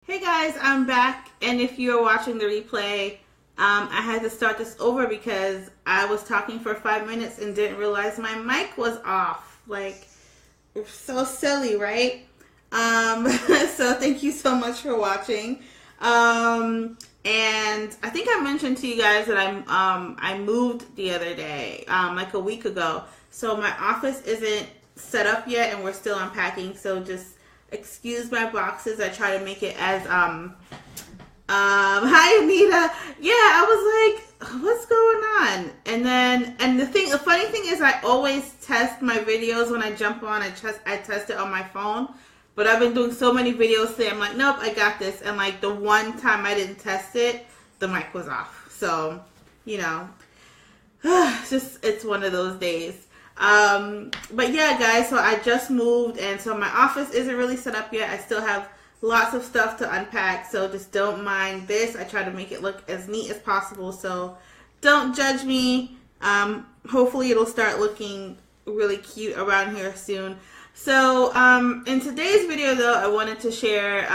Hey guys, I'm back, and if you're watching the replay, I had to start this over because I was talking for 5 minutes and didn't realize my mic was off. Like, it's so silly, right? So thank you so much for watching. And I think I mentioned to you guys that I moved the other day, like a week ago. So my office isn't set up yet, and we're still unpacking. So just excuse my boxes. I try to make it as hi Anita. Yeah, I was like, what's going on? And the funny thing is, I always test my videos when I jump on. I test it on my phone. But I've been doing so many videos today. I'm like, nope, I got this. And like the one time I didn't test it, the mic was off. So, you know, it's one of those days. But yeah, guys, so I just moved, and so my office isn't really set up yet. I still have lots of stuff to unpack, so just don't mind this. I try to make it look as neat as possible, so don't judge me. Hopefully it'll start looking really cute around here soon. So, in today's video though, I wanted to share,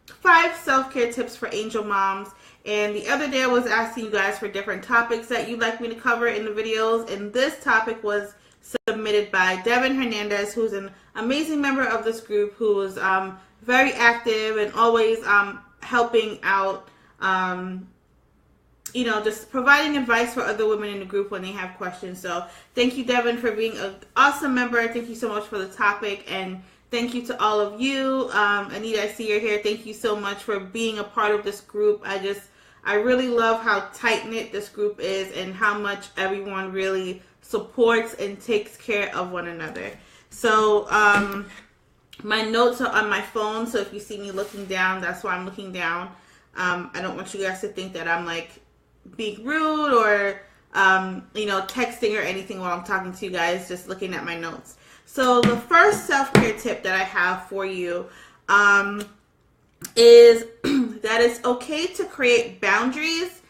5 self-care tips for angel moms. And the other day I was asking you guys for different topics that you'd like me to cover in the videos, and this topic was submitted by Devin Hernandez, who's an amazing member of this group, who is very active and always helping out, you know, just providing advice for other women in the group when they have questions. So thank you, Devin, for being an awesome member. Thank you so much for the topic, and thank you to all of you. Anita, I see you're here. Thank you so much for being a part of this group. I really love how tight-knit this group is and how much everyone really supports and takes care of one another. So my notes are on my phone, so if you see me looking down, that's why I'm looking down. I don't want you guys to think that I'm like being rude or you know, texting or anything while I'm talking to you guys, just looking at my notes. So the first self-care tip that I have for you is that it's okay to create boundaries,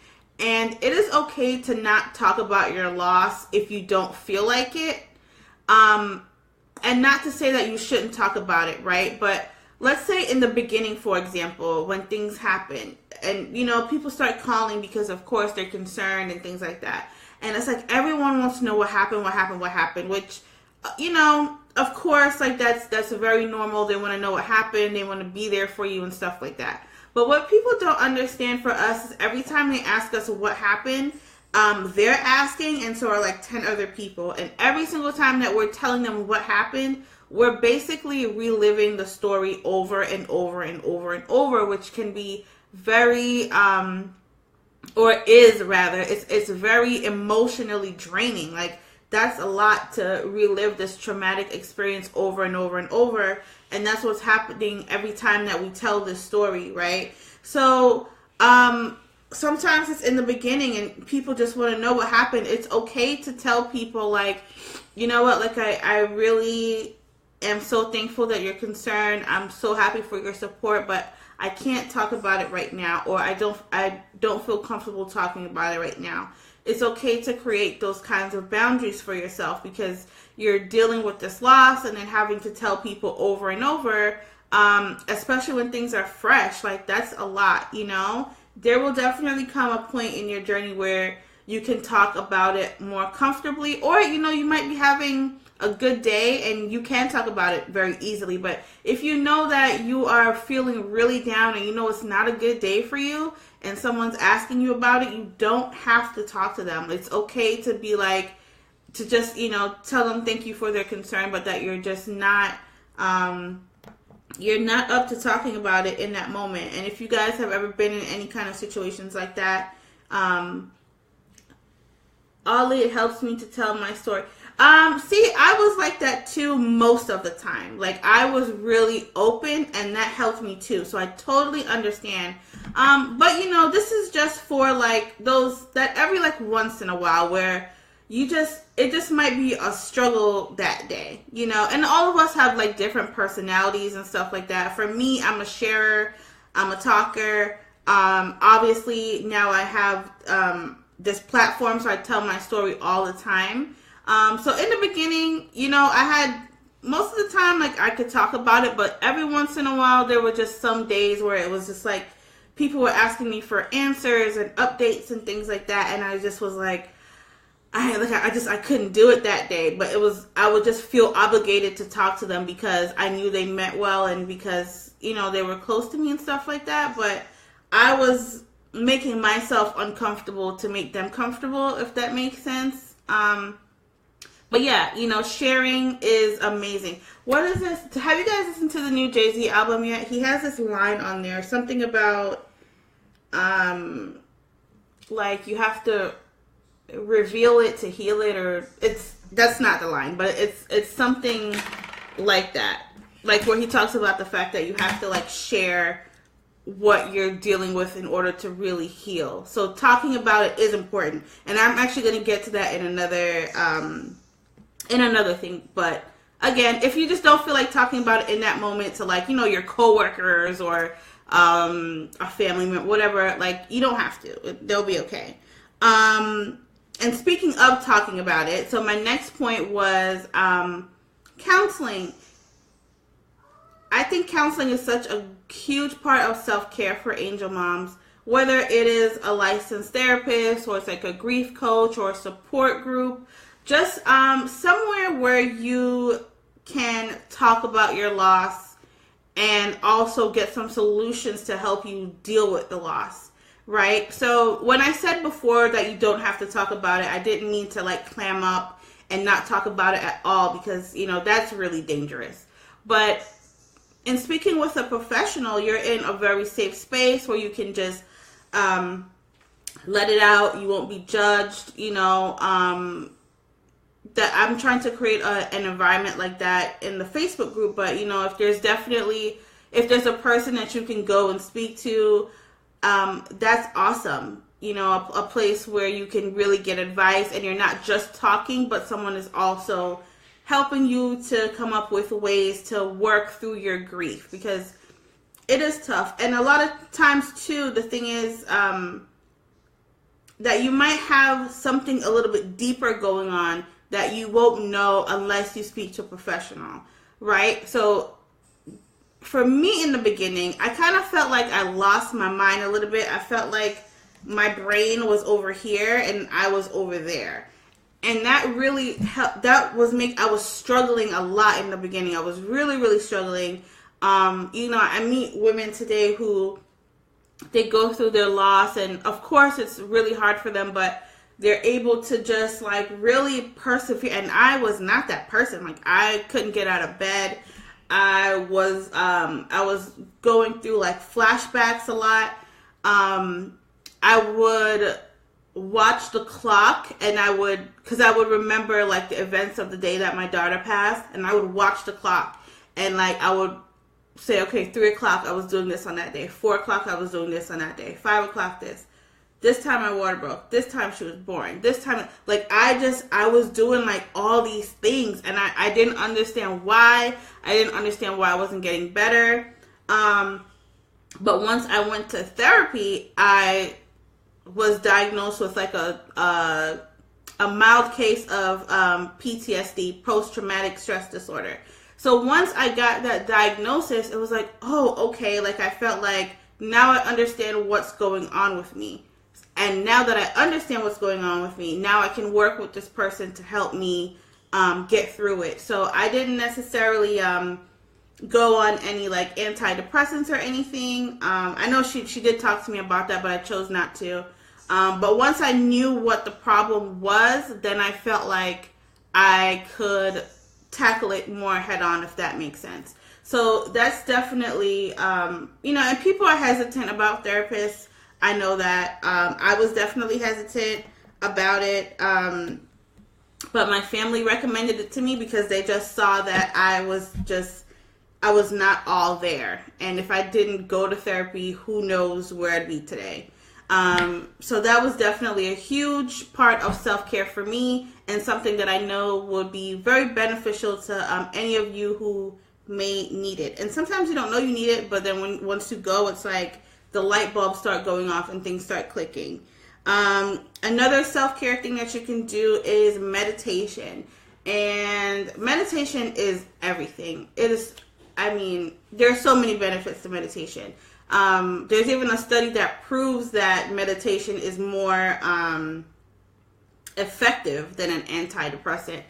and it is okay to not talk about your loss if you don't feel like it. And not to say that you shouldn't talk about it, right? But let's say in the beginning, for example, when things happen and, you know, people start calling because, of course, they're concerned and things like that. And it's like everyone wants to know what happened, which, you know, of course, like that's very normal. They want to know what happened. They want to be there for you and stuff like that. But what people don't understand for us is every time they ask us what happened, they're asking, and so are like 10 other people. And every single time that we're telling them what happened, we're basically reliving the story over and over and over and over, which can be very, or is rather, it's very emotionally draining. Like, that's a lot to relive this traumatic experience over and over and over. And that's what's happening every time that we tell this story, right? So, sometimes it's in the beginning and people just want to know what happened. It's okay to tell people, like, you know what, like, I really am so thankful that you're concerned. I'm so happy for your support, but I can't talk about it right now, or I don't feel comfortable talking about it right now. It's okay to create those kinds of boundaries for yourself, because you're dealing with this loss and then having to tell people over and over, especially when things are fresh. Like, that's a lot, you know? There will definitely come a point in your journey where you can talk about it more comfortably, or, you know, you might be having a good day and you can talk about it very easily. But if you know that you are feeling really down and you know it's not a good day for you and someone's asking you about it, you don't have to talk to them. It's okay to be like, to just, you know, tell them thank you for their concern, but that you're just not, you're not up to talking about it in that moment. And if you guys have ever been in any kind of situations like that, Ollie, it helps me to tell my story. See, I was like that too most of the time. Like, I was really open, and that helped me too. So I totally understand. But you know, this is just for like those that every like once in a while where it just might be a struggle that day, you know. And all of us have like different personalities and stuff like that. For me, I'm a sharer, I'm a talker. Obviously now I have this platform, so I tell my story all the time. So in the beginning, you know, I had most of the time, like, I could talk about it, but every once in a while, there were just some days where it was just like, people were asking me for answers and updates and things like that, and I just was like, I couldn't do it that day, but I would just feel obligated to talk to them because I knew they meant well and because, you know, they were close to me and stuff like that, but I was making myself uncomfortable to make them comfortable, if that makes sense. But yeah, you know, sharing is amazing. What is this? Have you guys listened to the new Jay-Z album yet? He has this line on there, something about, like, you have to reveal it to heal it, or that's not the line, but it's something like that, like where he talks about the fact that you have to like share what you're dealing with in order to really heal. So talking about it is important, and I'm actually going to get to that in another thing. But again, if you just don't feel like talking about it in that moment to, like, you know, your coworkers or a family member, whatever, like, you don't have to. They'll be okay. And speaking of talking about it, so my next point was counseling. I think counseling is such a huge part of self-care for angel moms, whether it is a licensed therapist or it's like a grief coach or a support group, just somewhere where you can talk about your loss and also get some solutions to help you deal with the loss. Right? So when I said before that you don't have to talk about it, I didn't mean to like clam up and not talk about it at all, because, you know, that's really dangerous. But in speaking with a professional, you're in a very safe space where you can just let it out. You won't be judged, you know. That I'm trying to create an environment like that in the Facebook group. But, you know, if there's a person that you can go and speak to, that's awesome. You know, a place where you can really get advice and you're not just talking, but someone is also helping you to come up with ways to work through your grief, because it is tough. And a lot of times too, the thing is, that you might have something a little bit deeper going on that you won't know unless you speak to a professional, right? So for me in the beginning, I kind of felt like I lost my mind a little bit. I felt like my brain was over here and I was over there. And that really helped. I was struggling a lot in the beginning. I was really, really struggling. You know, I meet women today who they go through their loss, and of course it's really hard for them, but they're able to just like really persevere. And I was not that person. Like, I couldn't get out of bed. I was going through like flashbacks a lot. I would watch the clock, and because I would remember like the events of the day that my daughter passed, and I would watch the clock, and like I would say, okay, 3 o'clock I was doing this on that day, 4 o'clock I was doing this on that day, 5 o'clock this time my water broke, this time she was boring, this time, like I was doing like all these things, and I didn't understand why. I didn't understand why I wasn't getting better. But once I went to therapy, I was diagnosed with like a mild case of PTSD, post-traumatic stress disorder. So once I got that diagnosis, it was like, oh, okay, like I felt like now I understand what's going on with me. And now that I understand what's going on with me, now I can work with this person to help me get through it. So I didn't necessarily go on any like antidepressants or anything. I know she did talk to me about that, but I chose not to. But once I knew what the problem was, then I felt like I could tackle it more head on, if that makes sense. So that's definitely, you know, and people are hesitant about therapists. I know that. I was definitely hesitant about it. But my family recommended it to me because they just saw that I was not all there. And if I didn't go to therapy, who knows where I'd be today. So that was definitely a huge part of self-care for me, and something that I know would be very beneficial to any of you who may need it. And sometimes you don't know you need it, but then once you go, it's like the light bulbs start going off and things start clicking. Another self-care thing that you can do is meditation. And meditation is everything. It is, I mean, there's so many benefits to meditation. There's even a study that proves that meditation is more effective than an antidepressant.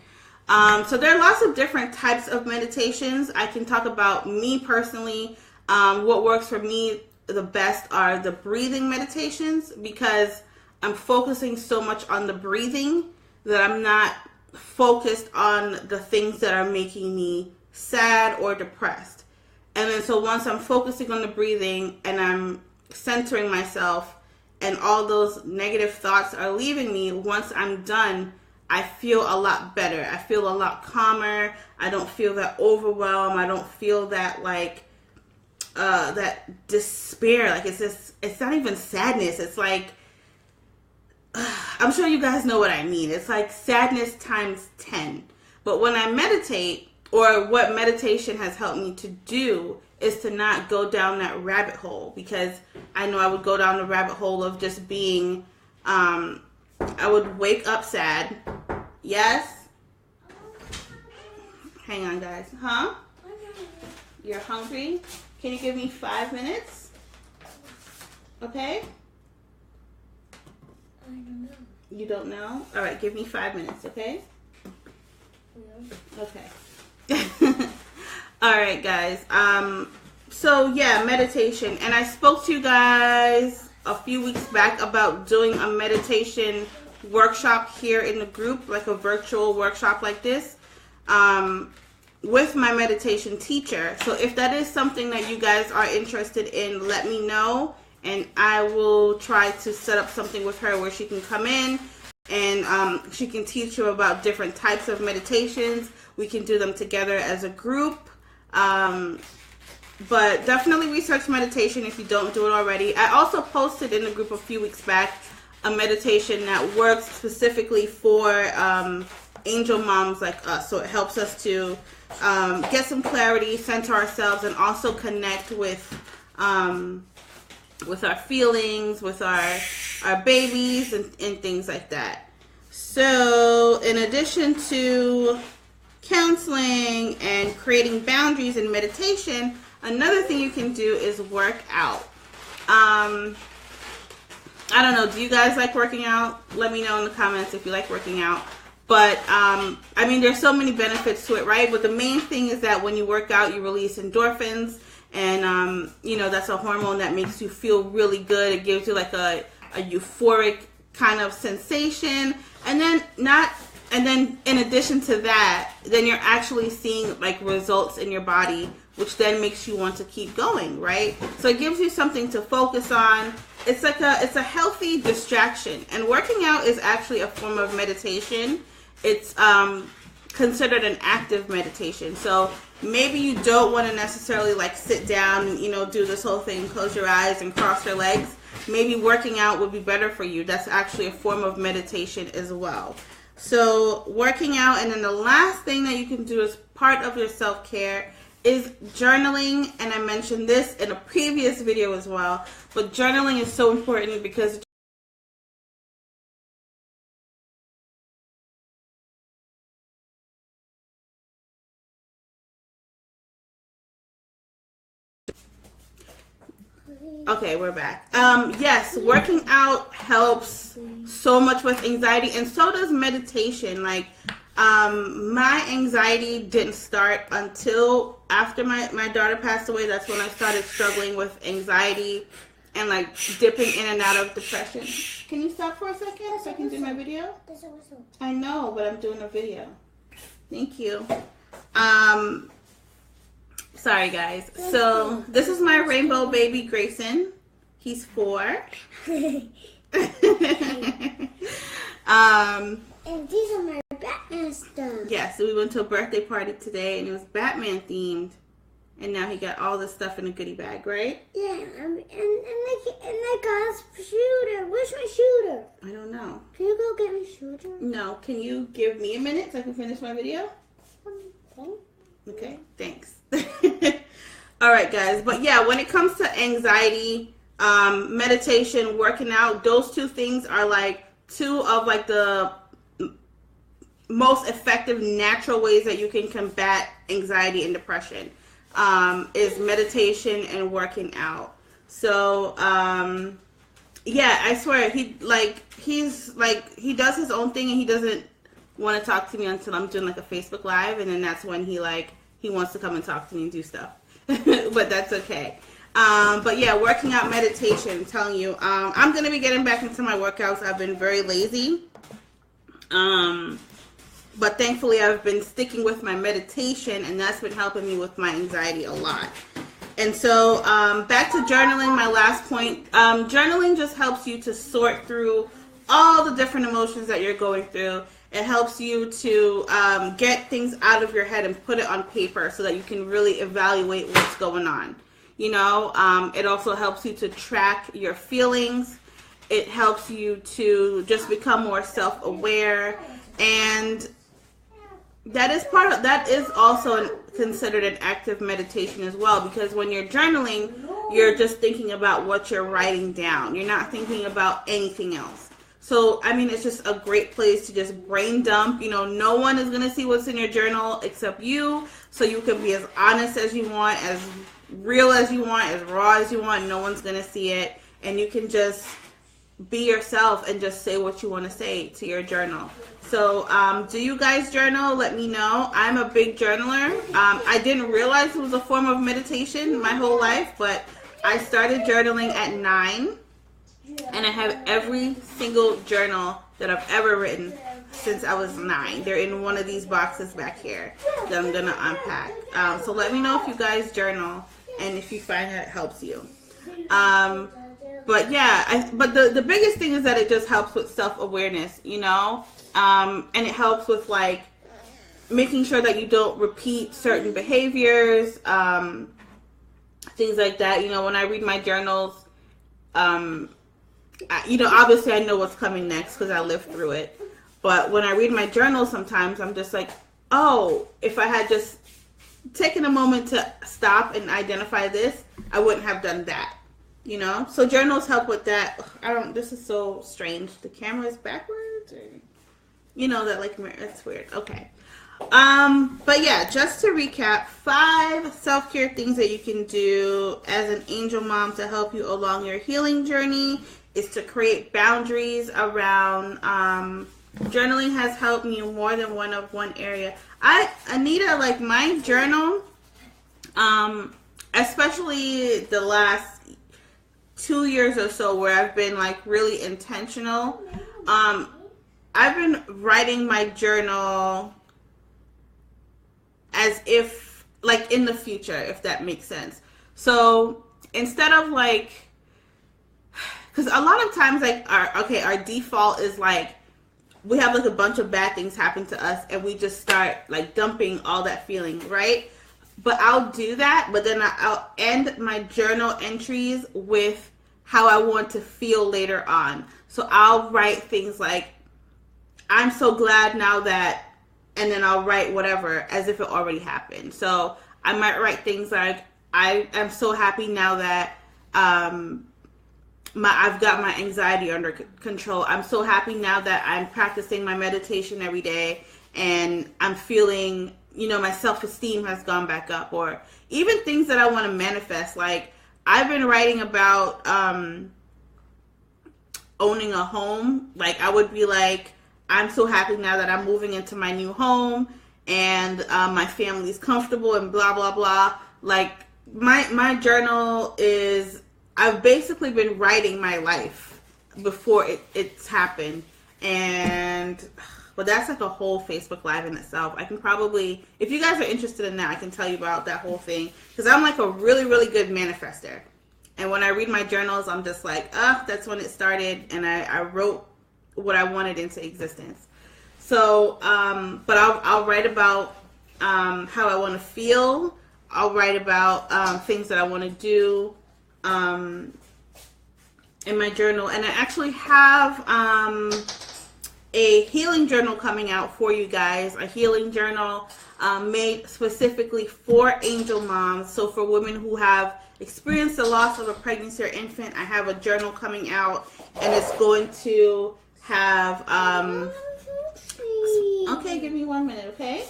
So there are lots of different types of meditations. I can talk about me personally. What works for me the best are the breathing meditations, because I'm focusing so much on the breathing that I'm not focused on the things that are making me sad or depressed. And then so once I'm focusing on the breathing and I'm centering myself and all those negative thoughts are leaving me, once I'm done, I feel a lot better. I feel a lot calmer. I don't feel that overwhelm. I don't feel that that despair. Like it's not even sadness. It's like, I'm sure you guys know what I mean. It's like sadness times 10. But when I meditate, or what meditation has helped me to do, is to not go down that rabbit hole, because I know I would go down the rabbit hole of just being, I would wake up sad. Yes? Hang on, guys. Huh? You're hungry? Can you give me 5 minutes? Okay? I don't know. You don't know? All right, give me 5 minutes, okay? No. Okay. All right, guys. So yeah, meditation. And I spoke to you guys a few weeks back about doing a meditation workshop here in the group, like a virtual workshop like this, with my meditation teacher. So if that is something that you guys are interested in, let me know, and I will try to set up something with her where she can come in and she can teach you about different types of meditations. We can do them together as a group. But definitely research meditation if you don't do it already. I also posted in the group a few weeks back a meditation that works specifically for angel moms like us. So it helps us to get some clarity, center ourselves, and also connect with our feelings, with our babies, and things like that. So in addition to counseling and creating boundaries and meditation, another thing you can do is work out. I don't know, do you guys like working out? Let me know in the comments if you like working out. But I mean, there's so many benefits to it, right? But the main thing is that when you work out, you release endorphins, and you know, that's a hormone that makes you feel really good. It gives you like a euphoric kind of sensation, and then in addition to that, then you're actually seeing like results in your body, which then makes you want to keep going, right? So it gives you something to focus on. It's a healthy distraction, and working out is actually a form of meditation. It's considered an active meditation. So maybe you don't want to necessarily like sit down and, you know, do this whole thing, close your eyes and cross your legs. Maybe working out would be better for you. That's actually a form of meditation as well. So working out, and then the last thing that you can do as part of your self-care is journaling. And I mentioned this in a previous video as well, but journaling is so important because okay, we're back. Yes, working out helps so much with anxiety, and so does meditation. Like, my anxiety didn't start until after my daughter passed away. That's when I started struggling with anxiety and like dipping in and out of depression. Can you stop for a second so I can do my video? I know, but I'm doing a video. Thank you. Sorry guys. So this is my rainbow baby Grayson. He's 4. And these are my Batman stuff. Yeah, so we went to a birthday party today and it was Batman themed. And now he got all this stuff in a goodie bag, right? Yeah, and I got a shooter. Where's my shooter? I don't know. Can you go get my shooter? No, can you give me a minute so I can finish my video? Okay. Okay, thanks. All right, guys. But yeah, when it comes to anxiety, meditation, working out, those two things are like two of like the most effective natural ways that you can combat anxiety and depression is meditation and working out. So yeah, I swear he does his own thing, and he doesn't want to talk to me until I'm doing like a Facebook Live, and then that's when he wants to come and talk to me and do stuff. But that's okay. But yeah, working out, meditation, I'm telling you. I'm going to be getting back into my workouts. I've been very lazy. But thankfully I've been sticking with my meditation, and that's been helping me with my anxiety a lot. And so back to journaling, my last point. Journaling just helps you to sort through all the different emotions that you're going through. It helps you to get things out of your head and put it on paper so that you can really evaluate what's going on. You know, it also helps you to track your feelings. It helps you to just become more self-aware, and that is also considered an active meditation as well, because when you're journaling, you're just thinking about what you're writing down. You're not thinking about anything else. So, I mean, it's just a great place to just brain dump. You know, no one is going to see what's in your journal except you, so you can be as honest as you want, as real as you want, as raw as you want. No one's going to see it, and you can just be yourself and just say what you want to say to your journal. So do you guys journal? Let me know. I'm a big journaler. I didn't realize it was a form of meditation my whole life, but I started journaling at 9, and I have every single journal that I've ever written since I was 9. They're in one of these boxes back here that I'm gonna unpack. So let me know if you guys journal and if you find that it helps you. But yeah, but the biggest thing is that it just helps with self-awareness, you know, and it helps with like making sure that you don't repeat certain behaviors, things like that. You know, when I read my journals, you know, obviously I know what's coming next because I lived through it. But when I read my journal, sometimes I'm just like, oh, if I had just taken a moment to stop and identify this, I wouldn't have done that. You know, so journals help with that. This is so strange. The camera is backwards, or, you know, that like, it's weird. Okay. But yeah, just to recap, 5 self-care things that you can do as an angel mom to help you along your healing journey is to create boundaries around, journaling has helped me in more than one area. Anita, like my journal, especially the last 2 years or so where I've been like really intentional. I've been writing my journal as if like in the future, if that makes sense. So instead of like, because a lot of times like our default is like we have like a bunch of bad things happen to us and we just start like dumping all that feeling, right? But I'll do that, but then I'll end my journal entries with how I want to feel later on. So I'll write things like, I'm so glad now that, and then I'll write whatever as if it already happened. So I might write things like, I am so happy now that I've got my anxiety under control. I'm so happy now that I'm practicing my meditation every day and I'm feeling, you know, my self-esteem has gone back up. Or even things that I want to manifest. Like I've been writing about owning a home. Like I would be like, I'm so happy now that I'm moving into my new home and my family's comfortable and blah, blah, blah. Like my journal is, I've basically been writing my life before it's happened. And, but that's like a whole Facebook Live in itself. I can probably, if you guys are interested in that, I can tell you about that whole thing. Because I'm like a really, really good manifester. And when I read my journals, I'm just like, that's when it started. And I wrote what I wanted into existence. So, but I'll write about how I want to feel. I'll write about things that I want to do in my journal. And I actually have a healing journal coming out for you guys. A healing journal made specifically for angel moms. So for women who have experienced the loss of a pregnancy or infant, I have a journal coming out, and it's going to have Okay, give me 1 minute, okay?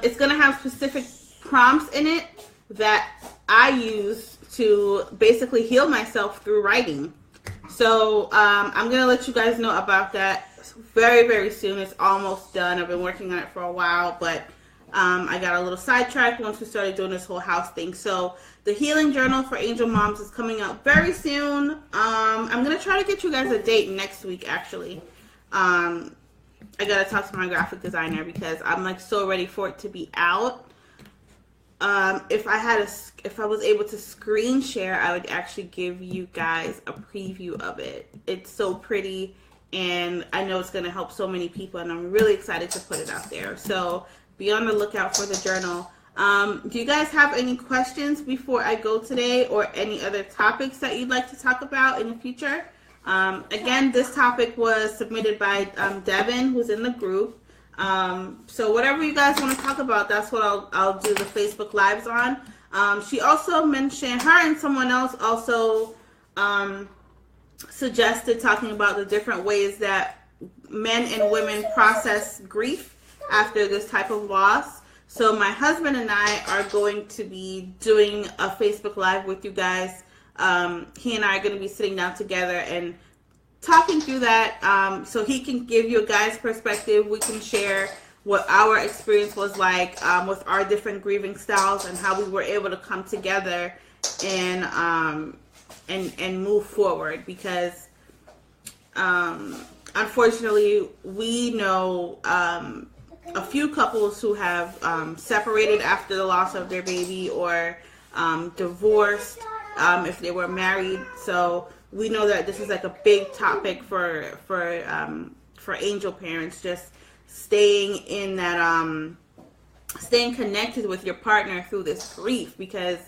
It's going to have specific prompts in it that I use to basically heal myself through writing. So I'm going to let you guys know about that very, very soon. It's almost done. I've been working on it for a while, but I got a little sidetracked once we started doing this whole house thing. So the healing journal for Angel Moms is coming out very soon. I'm going to try to get you guys a date next week, actually. I got to talk to my graphic designer because I'm like so ready for it to be out. If I was able to screen share, I would actually give you guys a preview of it. It's so pretty, and I know it's going to help so many people, and I'm really excited to put it out there. So be on the lookout for the journal. Do you guys have any questions before I go today, or any other topics that you'd like to talk about in the future? Again, this topic was submitted by Devin, who's in the group. So whatever you guys want to talk about, that's what I'll do the Facebook Lives on. She also mentioned, her and someone else also suggested talking about the different ways that men and women process grief after this type of loss. So my husband and I are going to be doing a Facebook Live with you guys. He and I are going to be sitting down together and talking through that, so he can give you a guy's perspective. We can share what our experience was like with our different grieving styles and how we were able to come together and move forward. Because unfortunately, we know a few couples who have separated after the loss of their baby, or divorced if they were married. So we know that this is like a big topic for angel parents, just staying in that staying connected with your partner through this grief, because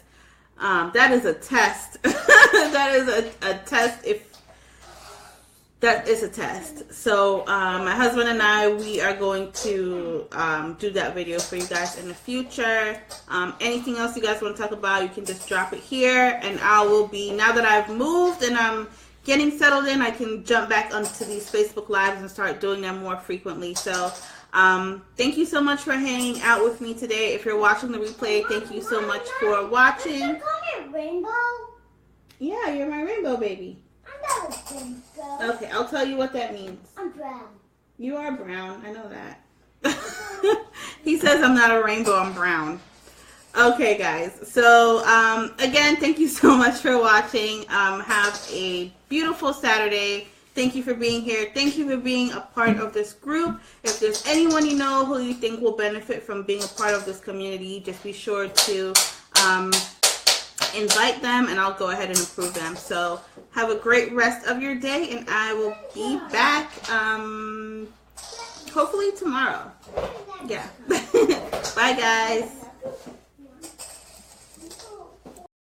that is a test. That is a test. That is a test. So my husband and I, we are going to do that video for you guys in the future. Anything else you guys want to talk about, you can just drop it here, and I will be, now that I've moved and I'm getting settled in, I can jump back onto these Facebook Lives and start doing them more frequently. So thank you so much for hanging out with me today. If you're watching the replay, thank you so much for watching. Can you call me Rainbow? Yeah, you're my rainbow baby. I'm not a rainbow. Okay, I'll tell you what that means. I'm brown. You are brown. I know that. He says I'm not a rainbow, I'm brown. Okay, guys. So, again, thank you so much for watching. Have a beautiful Saturday. Thank you for being here. Thank you for being a part of this group. If there's anyone you know who you think will benefit from being a part of this community, just be sure to invite them, and I'll go ahead and approve them. So have a great rest of your day, and I will be back hopefully tomorrow. Yeah. Bye, guys.